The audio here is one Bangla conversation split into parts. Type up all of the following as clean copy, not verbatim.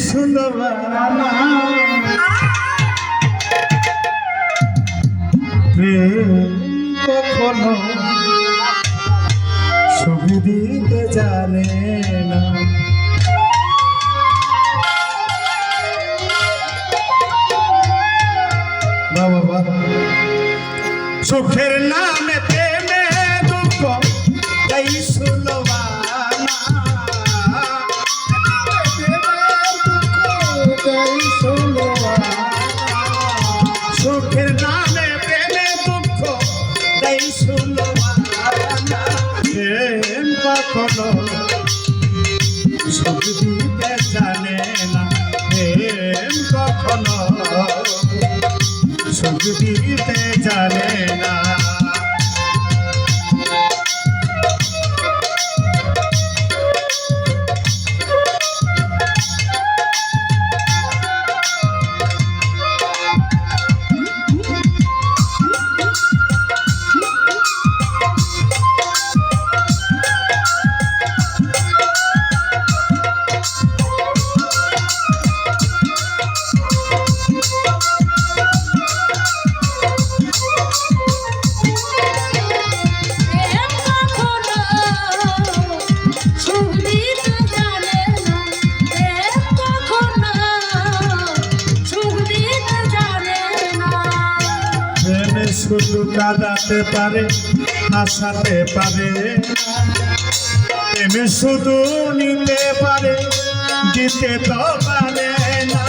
সুলবানা প্রেম কখনো ছবি দিতে জানে না। বাবা সুখের নামে প্রেমে দুঃখ এই সুলবানা সুখের নামে প্রেমে দুঃখ এই সুলবানা প্রেম কখনো সুখ দিতে জানে না। প্রেম কখনো সুখ দিতে জানে না। শুধু কাঁদাতে পারে হাসাতে পারে প্রেমে শুধু নিতে পারে দিতে তো পারে না।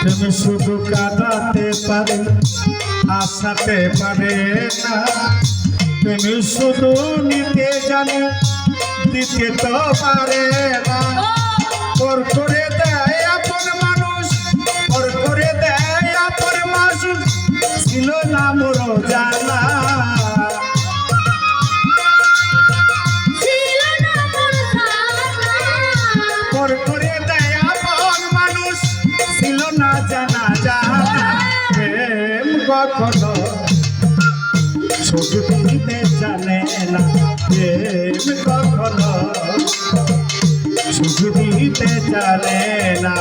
প্রেমে শুধু কাঁদাতে পারে হাসাতে পারে না। প্রেমে শুধু নিতে জানে দিতে তো পারে না। ওর করে দেয় আপন মানুষ ওর করে দেয় আপন মানুষ ছিল না মোর জানা। ওর করে দেয় আপন মানুষ ছিল না জানা জানা। প্রেম কখনো সুখ দিতে জানে না। প্রেম কখনো সুখ দিতে জানে না।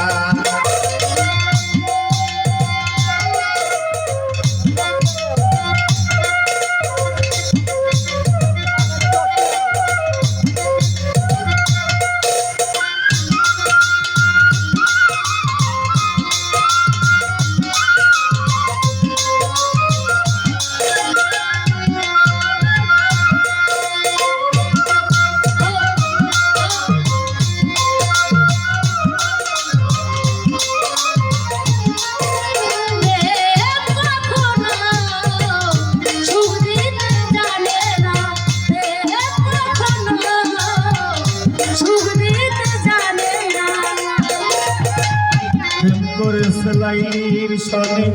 লাইলির সনে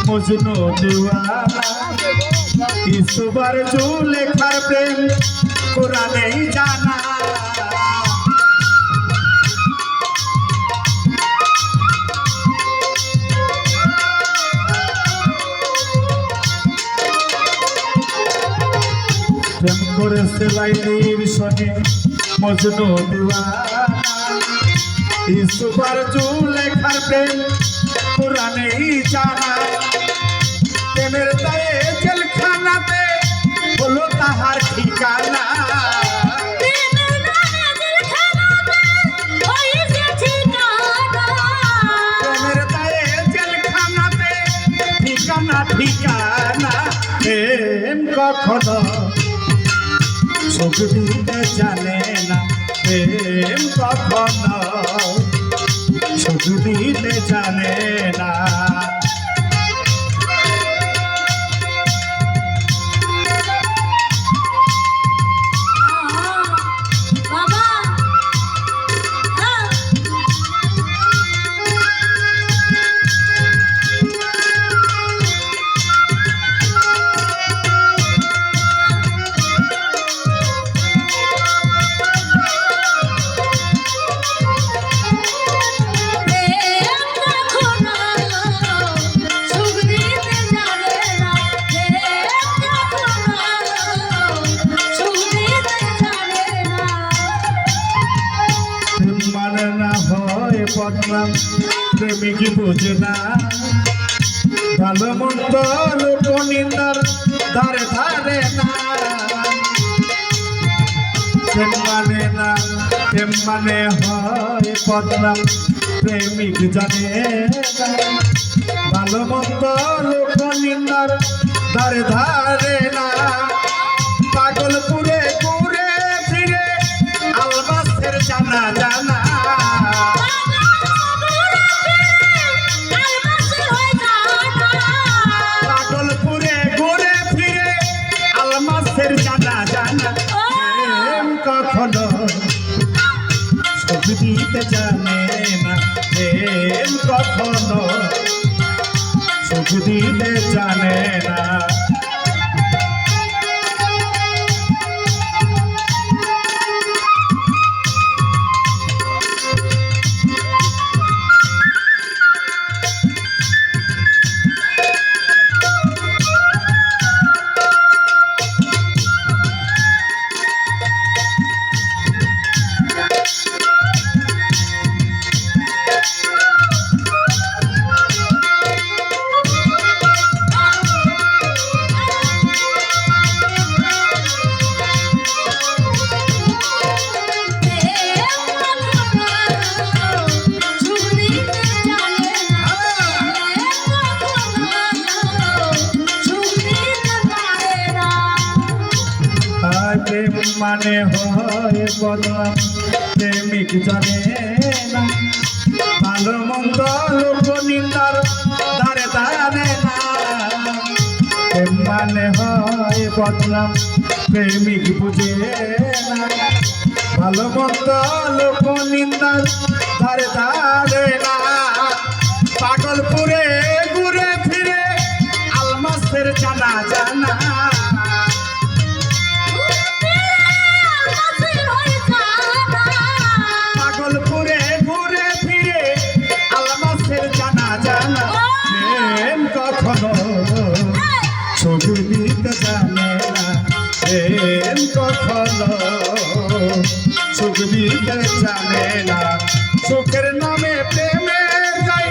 মজনু দিওয়ানা ইসবার জুলেখার প্রেম কোরআনেই জানা। প্রেম করেছে লাইলির সনে মজনু দিওয়ানা ইসবার জুলেখার প্রেম কোরআনেই জানা। প্রেমের দায়ে জেলখানাতে হলো তাহার ঠিকানা। প্রেমের দায়ে জেলখানাতে ঠিকানা ঠিকানা। প্রেম কখনো সুখ দিতে জানে না। প্রেম কখনো সুখ দিতে জানে না। প্রেম কখনো মানে না হয় বদনাম প্রেমিক বুঝে না ভালো মন্দ লোক নিন্দার ধারে ধারে না প্রেম মানে হয় বদনাম প্রেমিক জানে না ভালো মন্দ লোক নিন্দার ধারে ধারে না পাগলপুরে ঘুরে ফিরে আলবাসের জানা জানা পাগলপুরে ঘুরে ফিরে আলমাসের জানা জানা প্রেম কখনো সুখ দিতে জানে না প্রেম কখনো সুখ দিতে জানে না প্রেম মানে হয় বদনাম প্রেমিক জানে না ভালো মন্দ লোক নিন্দার ধারে ধারে না প্রেম মানে হয় বদনাম প্রেমিক বুঝে না ভালো মন্দ লোক নিন্দার ধারে ধারে না পাগলপুরে ঘুরে ফিরে আলমাসের জানা জানা পাগলপুরে ঘুরে ফিরে আলমাসের জানা জানা প্রেম কখনো সুখ দিতে জানে না প্রেম কখনো সুখ দিতে জানে না সুখের নামে প্রেমের গাই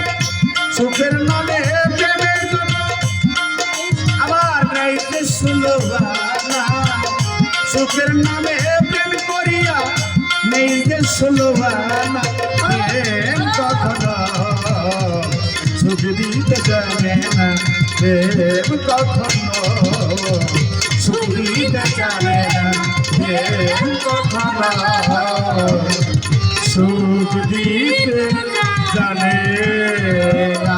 সুখের নামে প্রেমের আবার গাইতে সুলোবানা সুখের নামে প্রেম করিয়া নেই যে সুলোবানা প্রেম কখনো সুখ দিতে জানে না প্রেম কখনো সুখ দিতে জানে না প্রেম কখনো সুখ দিতে জানে না।